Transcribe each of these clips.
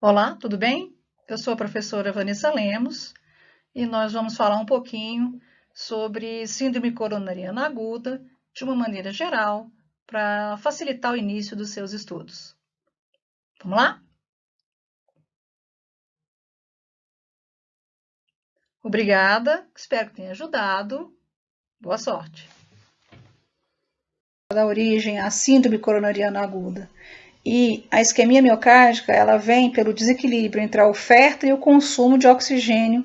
Olá, tudo bem? Eu sou a professora Vanessa Lemos e nós vamos falar um pouquinho sobre síndrome coronariana aguda de uma maneira geral para facilitar o início dos seus estudos. Vamos lá? Obrigada, espero que tenha ajudado. Boa sorte. Da origem à síndrome coronariana aguda. E a isquemia miocárdica, ela vem pelo desequilíbrio entre a oferta e o consumo de oxigênio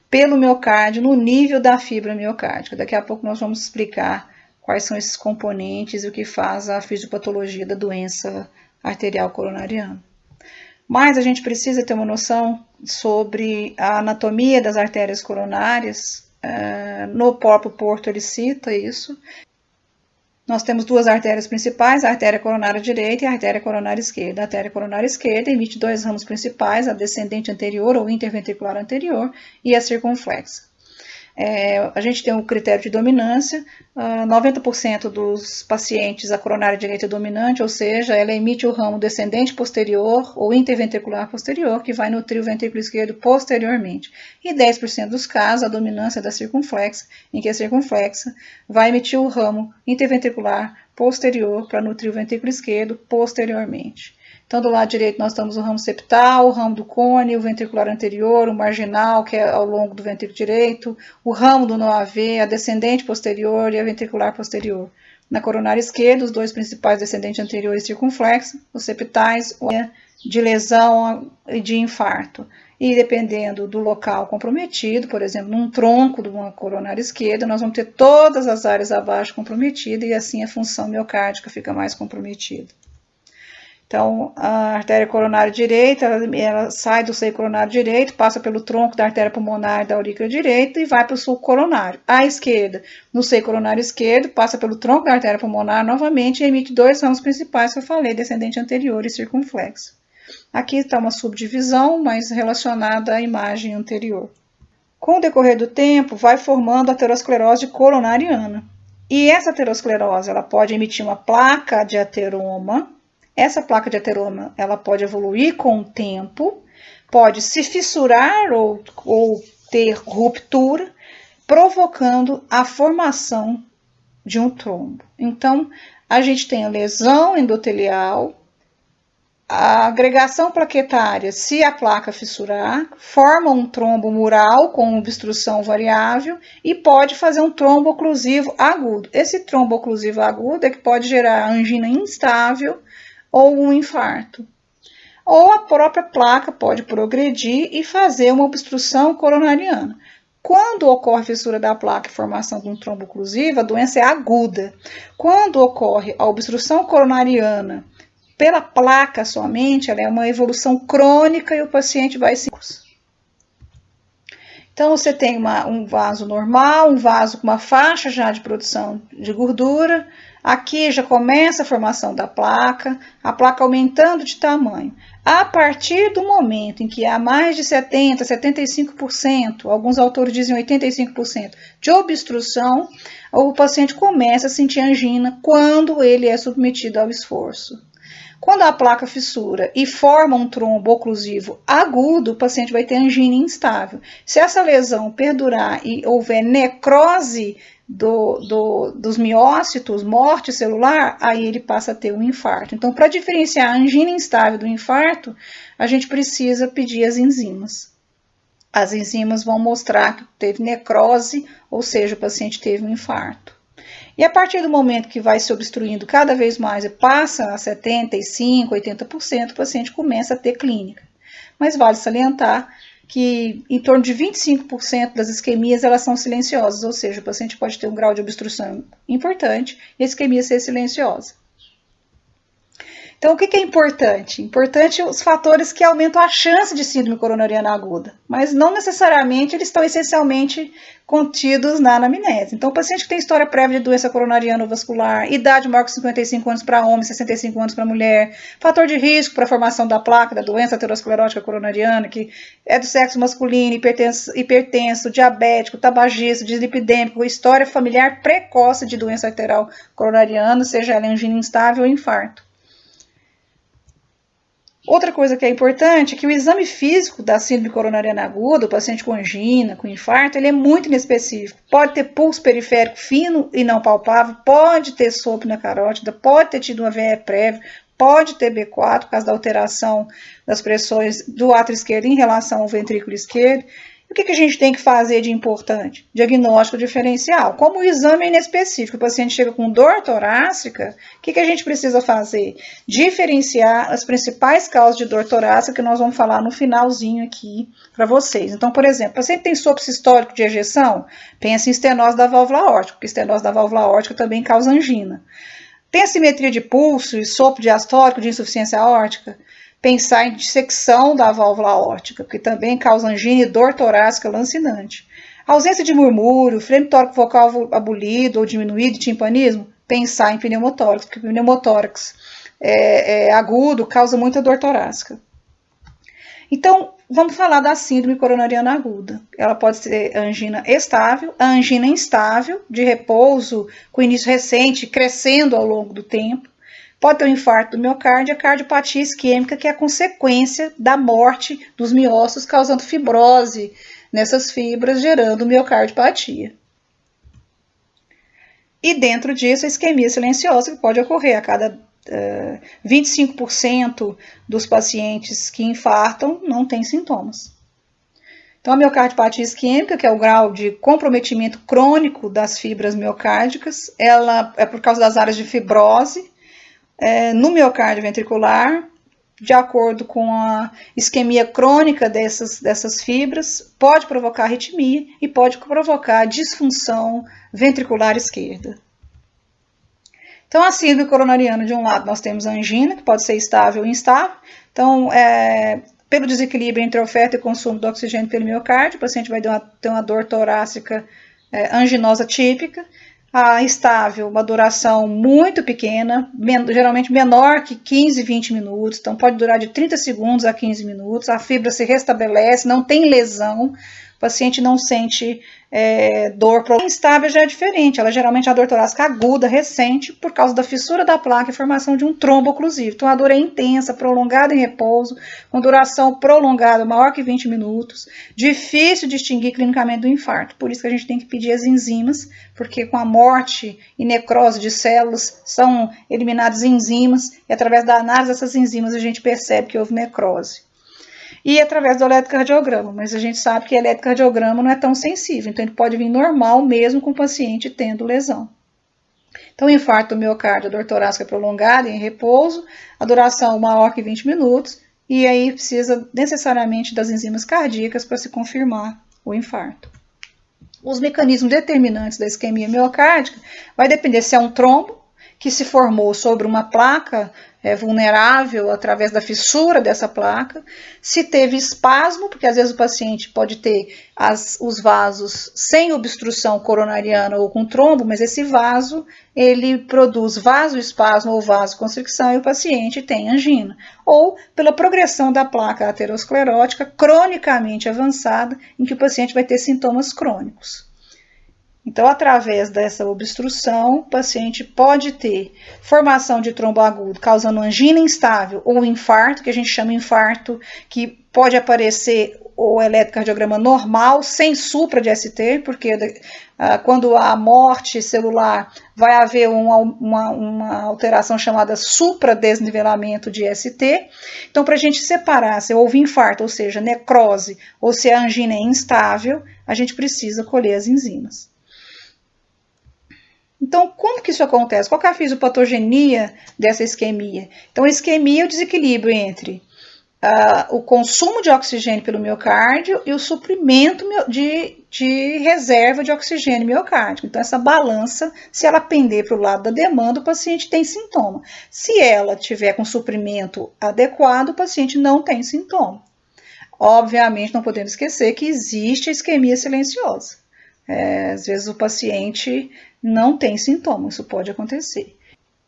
pelo miocárdio no nível da fibra miocárdica. Daqui a pouco nós vamos explicar quais são esses componentes e o que faz a fisiopatologia da doença arterial coronariana. Mas a gente precisa ter uma noção sobre a anatomia das artérias coronárias. No próprio Porto ele cita isso. Nós temos duas artérias principais, a artéria coronária direita e a artéria coronária esquerda. A artéria coronária esquerda emite dois ramos principais, a descendente anterior ou interventricular anterior e a circunflexa. A gente tem um critério de dominância, 90% dos pacientes a coronária direita é dominante, ou seja, ela emite o ramo descendente posterior ou interventricular posterior, que vai nutrir o ventrículo esquerdo posteriormente. E 10% dos casos, a dominância da circunflexa, em que a circunflexa vai emitir o ramo interventricular posterior para nutrir o ventrículo esquerdo posteriormente. Então, do lado direito nós temos o ramo septal, o ramo do cone, o ventricular anterior, o marginal, que é ao longo do ventrículo direito, o ramo do nó AV, a descendente posterior e a ventricular posterior. Na coronária esquerda, os dois principais descendente anterior e circunflexa, os septais, de lesão e de infarto. E dependendo do local comprometido, por exemplo, num tronco de uma coronária esquerda, nós vamos ter todas as áreas abaixo comprometidas e assim a função miocárdica fica mais comprometida. Então, a artéria coronária direita, ela sai do seio coronário direito, passa pelo tronco da artéria pulmonar da aurícula direita e vai para o sulco coronário. À esquerda, no seio coronário esquerdo, passa pelo tronco da artéria pulmonar novamente e emite dois ramos principais que eu falei, descendente anterior e circunflexo. Aqui está uma subdivisão, mas relacionada à imagem anterior. Com o decorrer do tempo, vai formando a aterosclerose coronariana. E essa aterosclerose, ela pode emitir uma placa de ateroma. Essa placa de ateroma, ela pode evoluir com o tempo, pode se fissurar ou ter ruptura, provocando a formação de um trombo. Então, a gente tem a lesão endotelial, a agregação plaquetária, se a placa fissurar, forma um trombo mural com obstrução variável e pode fazer um trombo oclusivo agudo. Esse trombo oclusivo agudo é que pode gerar angina instável, ou um infarto. Ou a própria placa pode progredir e fazer uma obstrução coronariana. Quando ocorre fissura da placa e formação de um trombo oclusivo, a doença é aguda. Quando ocorre a obstrução coronariana pela placa somente, ela é uma evolução crônica e o paciente vai se... Então, você tem um vaso normal, um vaso com uma faixa já de produção de gordura. Aqui já começa a formação da placa, a placa aumentando de tamanho. A partir do momento em que há mais de 70%, 75%, alguns autores dizem 85%, de obstrução, o paciente começa a sentir angina quando ele é submetido ao esforço. Quando a placa fissura e forma um trombo oclusivo agudo, o paciente vai ter angina instável. Se essa lesão perdurar e houver necrose dos miócitos, morte celular, aí ele passa a ter um infarto. Então, para diferenciar a angina instável do infarto, a gente precisa pedir as enzimas. As enzimas vão mostrar que teve necrose, ou seja, o paciente teve um infarto. E a partir do momento que vai se obstruindo cada vez mais e passa a 75%, 80%, o paciente começa a ter clínica. Mas vale salientar que em torno de 25% das isquemias elas são silenciosas, ou seja, o paciente pode ter um grau de obstrução importante e a isquemia ser silenciosa. Então, o que é importante? Importante os fatores que aumentam a chance de síndrome coronariana aguda, mas não necessariamente eles estão essencialmente contidos na anamnese. Então, o paciente que tem história prévia de doença coronariana ou vascular, idade maior que 55 anos para homem, 65 anos para mulher, fator de risco para a formação da placa, da doença aterosclerótica coronariana, que é do sexo masculino, hipertenso, diabético, tabagista, dislipidêmico, história familiar precoce de doença arterial coronariana, seja ela angina instável ou infarto. Outra coisa que é importante é que o exame físico da síndrome coronariana aguda, o paciente com angina, com infarto, ele é muito inespecífico. Pode ter pulso periférico fino e não palpável, pode ter sopro na carótida, pode ter tido uma VE prévia, pode ter B4 por causa da alteração das pressões do átrio esquerdo em relação ao ventrículo esquerdo. O que a gente tem que fazer de importante? Diagnóstico diferencial. Como o exame é inespecífico, o paciente chega com dor torácica, o que a gente precisa fazer? Diferenciar as principais causas de dor torácica que nós vamos falar no finalzinho aqui para vocês. Então, por exemplo, o paciente tem sopro sistólico de ejeção, pensa em estenose da válvula aórtica, porque estenose da válvula aórtica também causa angina. Tem assimetria de pulso e sopro diastólico de insuficiência aórtica? Pensar em dissecção da válvula aórtica, porque também causa angina e dor torácica lancinante. Ausência de murmúrio, frame tórax vocal abolido ou diminuído, timpanismo, pensar em pneumotórax, porque o pneumotórax agudo causa muita dor torácica. Então, vamos falar da síndrome coronariana aguda. Ela pode ser angina estável, a angina instável, de repouso, com início recente, crescendo ao longo do tempo. Pode ter um infarto do miocárdio, a cardiopatia isquêmica, que é a consequência da morte dos miócitos, causando fibrose nessas fibras, gerando miocardiopatia. E dentro disso, a isquemia silenciosa, que pode ocorrer a cada 25% dos pacientes que infartam não têm sintomas. Então, a miocardiopatia isquêmica, que é o grau de comprometimento crônico das fibras miocárdicas, ela é por causa das áreas de fibrose, no miocárdio ventricular, de acordo com a isquemia crônica dessas fibras, pode provocar arritmia e pode provocar disfunção ventricular esquerda. Então, a síndrome coronariana, de um lado, nós temos a angina, que pode ser estável ou instável. Então, pelo desequilíbrio entre a oferta e consumo do oxigênio pelo miocárdio, o paciente vai ter uma dor torácica anginosa típica. A estável, uma duração muito pequena, geralmente menor que 15, 20 minutos, então pode durar de 30 segundos a 15 minutos, a fibra se restabelece, não tem lesão, o paciente não sente dor. A instável já é diferente, ela geralmente é uma dor torácica aguda, recente, por causa da fissura da placa e formação de um trombo oclusivo. Então a dor é intensa, prolongada em repouso, com duração prolongada, maior que 20 minutos, difícil distinguir clinicamente do infarto. Por isso que a gente tem que pedir as enzimas, porque com a morte e necrose de células são eliminadas enzimas, e através da análise dessas enzimas a gente percebe que houve necrose. E através do eletrocardiograma, mas a gente sabe que o eletrocardiograma não é tão sensível, então ele pode vir normal mesmo com o paciente tendo lesão. Então, o infarto do miocárdio, a dor torácica prolongada em repouso, a duração maior que 20 minutos, e aí precisa necessariamente das enzimas cardíacas para se confirmar o infarto. Os mecanismos determinantes da isquemia miocárdica vai depender se é um trombo que se formou sobre uma placa vulnerável através da fissura dessa placa, se teve espasmo, porque às vezes o paciente pode ter os vasos sem obstrução coronariana ou com trombo, mas esse vaso ele produz vasoespasmo ou vasoconstricção e o paciente tem angina, ou pela progressão da placa aterosclerótica cronicamente avançada, em que o paciente vai ter sintomas crônicos. Então, através dessa obstrução, o paciente pode ter formação de trombo agudo, causando angina instável ou infarto, que a gente chama de infarto, que pode aparecer o eletrocardiograma normal, sem supra de ST, porque quando há morte celular, vai haver uma alteração chamada supradesnivelamento de ST. Então, para a gente separar se houve infarto, ou seja, necrose, ou se a angina é instável, a gente precisa colher as enzimas. Então, como que isso acontece? Qual que é a fisiopatogenia dessa isquemia? Então, a isquemia é o desequilíbrio entre o consumo de oxigênio pelo miocárdio e o suprimento de reserva de oxigênio miocárdico. Então, essa balança, se ela pender para o lado da demanda, o paciente tem sintoma. Se ela tiver com suprimento adequado, o paciente não tem sintoma. Obviamente, não podemos esquecer que existe a isquemia silenciosa. Às vezes o paciente não tem sintoma, isso pode acontecer.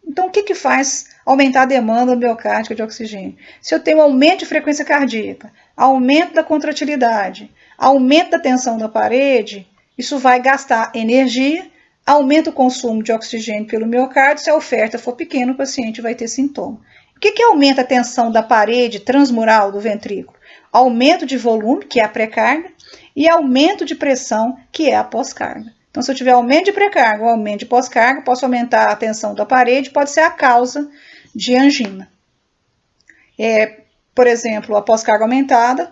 Então, o que faz aumentar a demanda miocárdica de oxigênio? Se eu tenho aumento de frequência cardíaca, aumento da contratilidade, aumento da tensão da parede, isso vai gastar energia, aumenta o consumo de oxigênio pelo miocárdio, se a oferta for pequena, o paciente vai ter sintoma. O que aumenta a tensão da parede transmural do ventrículo? Aumento de volume, que é a pré-carga, e aumento de pressão, que é a pós-carga. Então, se eu tiver aumento de pré-carga ou aumento de pós-carga, posso aumentar a tensão da parede, pode ser a causa de angina. Por exemplo, a pós-carga aumentada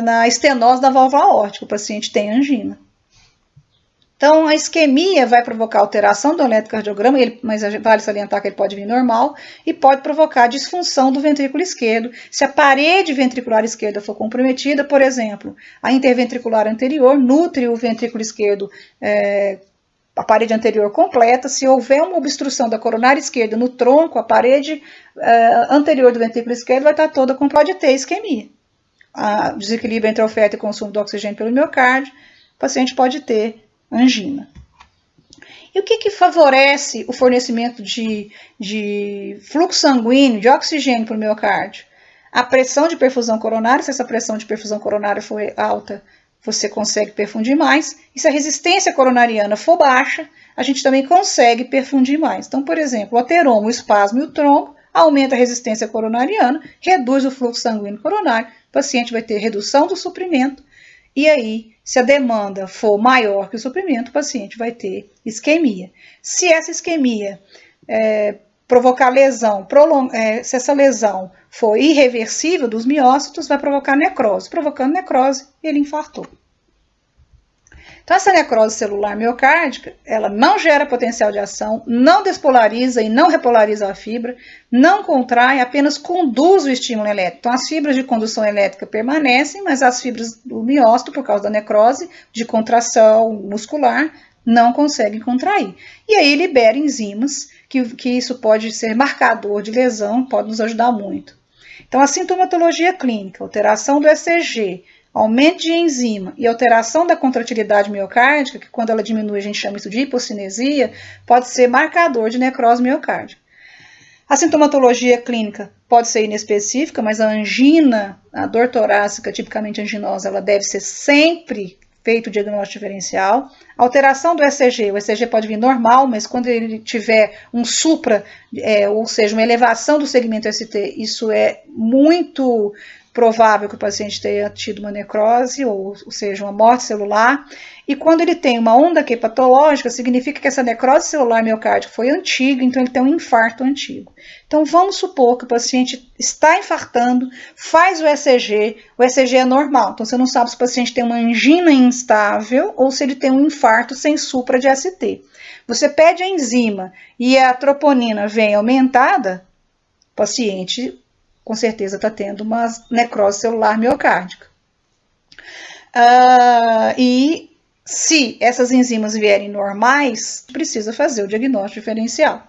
na estenose da válvula aórtica, o paciente tem angina. Então, a isquemia vai provocar alteração do eletrocardiograma, mas vale salientar que ele pode vir normal, e pode provocar disfunção do ventrículo esquerdo. Se a parede ventricular esquerda for comprometida, por exemplo, a interventricular anterior nutre o ventrículo esquerdo, a parede anterior completa. Se houver uma obstrução da coronária esquerda no tronco, a parede anterior do ventrículo esquerdo vai estar toda com, pode ter isquemia. Desequilíbrio entre a oferta e consumo do oxigênio pelo miocárdio, o paciente pode ter angina. E o que favorece o fornecimento de fluxo sanguíneo, de oxigênio para o miocárdio? A pressão de perfusão coronária. Se essa pressão de perfusão coronária for alta, você consegue perfundir mais. E se a resistência coronariana for baixa, a gente também consegue perfundir mais. Então, por exemplo, o ateroma, o espasmo e o trombo aumenta a resistência coronariana, reduz o fluxo sanguíneo coronário, o paciente vai ter redução do suprimento. E aí, se a demanda for maior que o suprimento, o paciente vai ter isquemia. Se essa isquemia provocar lesão, se essa lesão for irreversível dos miócitos, vai provocar necrose. Provocando necrose, ele infartou. Então, essa necrose celular miocárdica, ela não gera potencial de ação, não despolariza e não repolariza a fibra, não contrai, apenas conduz o estímulo elétrico. Então, as fibras de condução elétrica permanecem, mas as fibras do miócito, por causa da necrose, de contração muscular, não conseguem contrair. E aí libera enzimas, que isso pode ser marcador de lesão, pode nos ajudar muito. Então, a sintomatologia clínica, alteração do ECG, aumento de enzima e alteração da contratilidade miocárdica, que quando ela diminui a gente chama isso de hipocinesia, pode ser marcador de necrose miocárdica. A sintomatologia clínica pode ser inespecífica, mas a angina, a dor torácica tipicamente anginosa, ela deve ser sempre feito o diagnóstico diferencial. Alteração do ECG, o ECG pode vir normal, mas quando ele tiver um supra, ou seja, uma elevação do segmento ST, isso é muito provável que o paciente tenha tido uma necrose, ou seja, uma morte celular. E quando ele tem uma onda Q patológica, significa que essa necrose celular miocárdica foi antiga, então ele tem um infarto antigo. Então vamos supor que o paciente está infartando, faz o ECG é normal. Então você não sabe se o paciente tem uma angina instável ou se ele tem um infarto sem supra de ST. Você pede a enzima e a troponina vem aumentada, o paciente com certeza está tendo uma necrose celular miocárdica. E se essas enzimas vierem normais, precisa fazer o diagnóstico diferencial.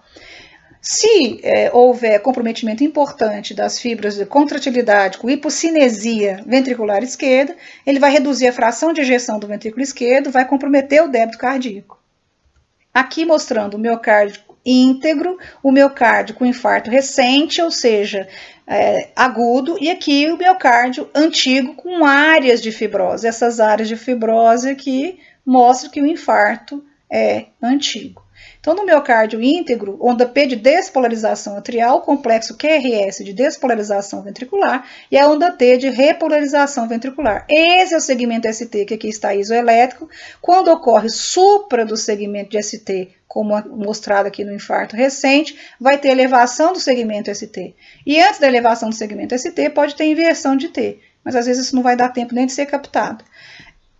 Se houver comprometimento importante das fibras de contratilidade com hipocinesia ventricular esquerda, ele vai reduzir a fração de ejeção do ventrículo esquerdo, vai comprometer o débito cardíaco. Aqui mostrando o miocárdio íntegro, o miocárdio com infarto recente, ou seja, agudo, e aqui o miocárdio antigo com áreas de fibrose. Essas áreas de fibrose aqui mostram que o infarto é antigo. Então, no miocárdio íntegro, onda P de despolarização atrial, complexo QRS de despolarização ventricular e a onda T de repolarização ventricular. Esse é o segmento ST, que aqui está isoelétrico. Quando ocorre supra do segmento de ST, como mostrado aqui no infarto recente, vai ter elevação do segmento ST. E antes da elevação do segmento ST, pode ter inversão de T, mas às vezes isso não vai dar tempo nem de ser captado.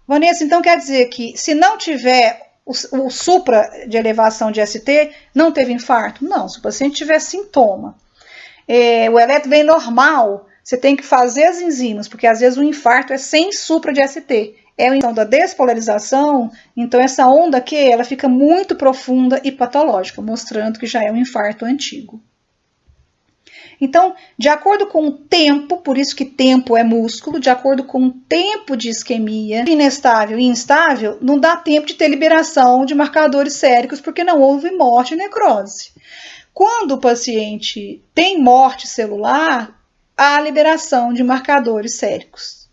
Vanessa, então quer dizer que se não tiver o supra de elevação de ST, não teve infarto? Não, se o paciente tiver sintoma, o eletro vem normal, você tem que fazer as enzimas, porque às vezes o infarto é sem supra de ST. Então da despolarização, então essa onda aqui, ela fica muito profunda e patológica, mostrando que já é um infarto antigo. Então, de acordo com o tempo, por isso que tempo é músculo, de acordo com o tempo de isquemia, inestável e instável, não dá tempo de ter liberação de marcadores séricos, porque não houve morte e necrose. Quando o paciente tem morte celular, há liberação de marcadores séricos.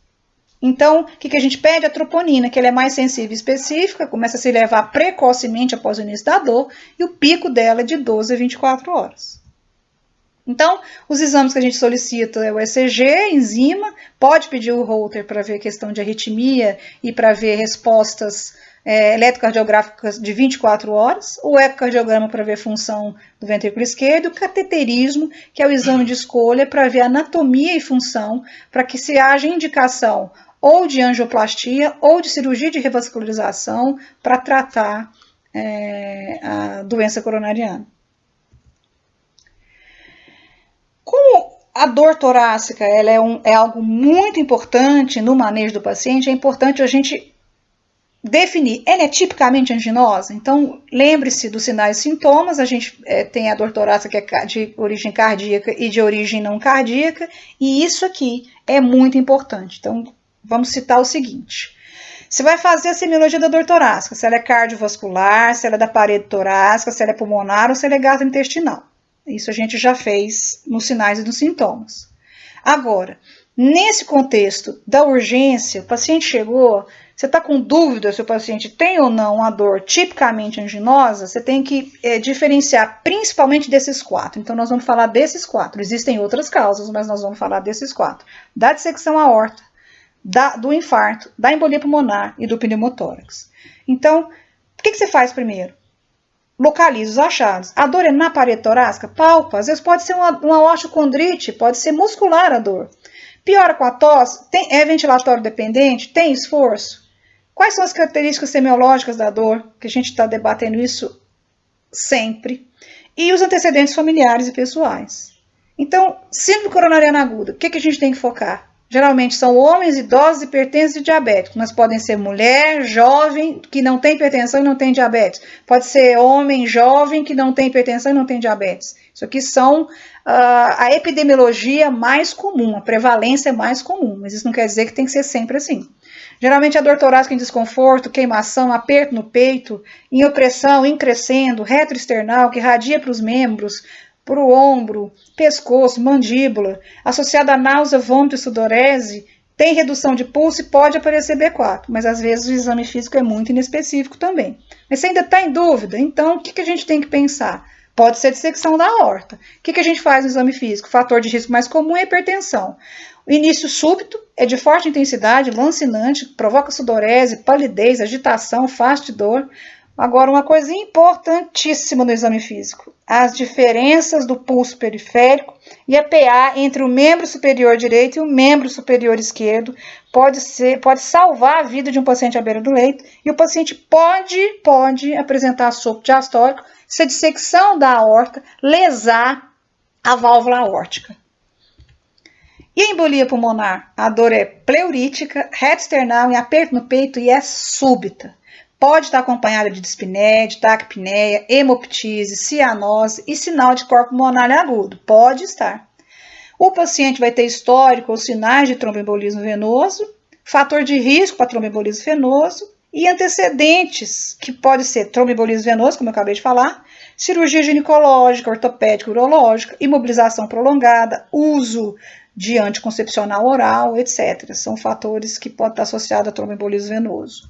Então, o que a gente pede? A troponina, que ela é mais sensível e específica, começa a se elevar precocemente após o início da dor, e o pico dela é de 12 a 24 horas. Então, os exames que a gente solicita é o ECG, enzima, pode pedir o Holter para ver questão de arritmia e para ver respostas eletrocardiográficas de 24 horas, o ecocardiograma para ver função do ventrículo esquerdo, e o cateterismo, que é o exame de escolha para ver anatomia e função, para que se haja indicação ou de angioplastia ou de cirurgia de revascularização para tratar a doença coronariana. Como a dor torácica ela é algo muito importante no manejo do paciente, é importante a gente definir, ela é tipicamente anginosa? Então, lembre-se dos sinais e sintomas, a gente tem a dor torácica que é de origem cardíaca e de origem não cardíaca, e isso aqui é muito importante. Então, vamos citar o seguinte. Você vai fazer a semiologia da dor torácica, se ela é cardiovascular, se ela é da parede torácica, se ela é pulmonar ou se ela é gastrointestinal. Isso a gente já fez nos sinais e nos sintomas. Agora, nesse contexto da urgência, o paciente chegou, você está com dúvida se o paciente tem ou não uma dor tipicamente anginosa, você tem que diferenciar principalmente desses 4. Então, nós vamos falar desses 4. Existem outras causas, mas nós vamos falar desses 4. Da dissecção aorta, do infarto, da embolia pulmonar e do pneumotórax. Então, o que você faz primeiro? Localiza os achados. A dor é na parede torácica? Palpa. Às vezes pode ser uma osteocondrite, pode ser muscular a dor. Piora com a tosse? É ventilatório dependente? Tem esforço? Quais são as características semiológicas da dor? Que a gente está debatendo isso sempre. E os antecedentes familiares e pessoais. Então, síndrome coronariana aguda, o que a gente tem que focar? Geralmente são homens, idosos, hipertensos e diabéticos, mas podem ser mulher, jovem, que não tem hipertensão e não tem diabetes. Pode ser homem, jovem, que não tem hipertensão e não tem diabetes. Isso aqui são a epidemiologia mais comum, a prevalência mais comum, mas isso não quer dizer que tem que ser sempre assim. Geralmente a dor torácica em desconforto, queimação, aperto no peito, em opressão, em crescendo, retroesternal, que irradia para os membros, para o ombro, pescoço, mandíbula, associada a náusea, vômito e sudorese, tem redução de pulso e pode aparecer B4, mas às vezes o exame físico é muito inespecífico também. Mas você ainda está em dúvida? Então, o que a gente tem que pensar? Pode ser dissecção da aorta. O que a gente faz no exame físico? Fator de risco mais comum é a hipertensão. O início súbito é de forte intensidade, lancinante, provoca sudorese, palidez, agitação, fast dor. Agora, uma coisa importantíssima no exame físico, as diferenças do pulso periférico e a PA entre o membro superior direito e o membro superior esquerdo pode salvar a vida de um paciente à beira do leito, e o paciente pode apresentar sopro diastólico se a dissecção da aorta lesar a válvula aórtica. E a embolia pulmonar? A dor é pleurítica, retroesternal, em aperto no peito e é súbita. Pode estar acompanhada de dispneia, de taquipneia, hemoptise, cianose e sinal de corpo pulmonar agudo. Pode estar. O paciente vai ter histórico ou sinais de tromboembolismo venoso, fator de risco para tromboembolismo venoso e antecedentes, que pode ser tromboembolismo venoso, como eu acabei de falar, cirurgia ginecológica, ortopédica, urológica, imobilização prolongada, uso de anticoncepcional oral, etc. São fatores que podem estar associados a tromboembolismo venoso.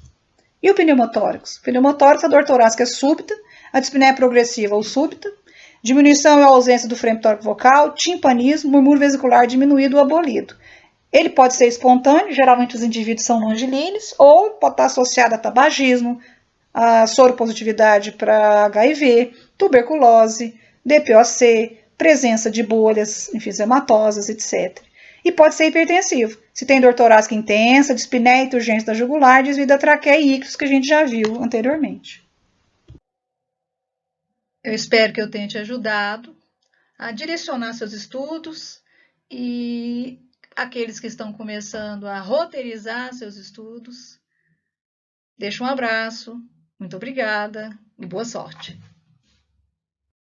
E o pneumotórax? O pneumotórax, a dor torácica é súbita, a dispneia é progressiva ou súbita, diminuição ou ausência do frame tóraco vocal, timpanismo, murmúrio vesicular diminuído ou abolido. Ele pode ser espontâneo, geralmente os indivíduos são longilíneos, ou pode estar associado a tabagismo, a soropositividade para HIV, tuberculose, DPOC, presença de bolhas enfisematosas, etc. E pode ser hipertensivo. Se tem dor torácica intensa, dispneia e turgência da jugular, desvio da traqueia e ictus, que a gente já viu anteriormente. Eu espero que eu tenha te ajudado a direcionar seus estudos e aqueles que estão começando a roteirizar seus estudos. Deixo um abraço, muito obrigada e boa sorte.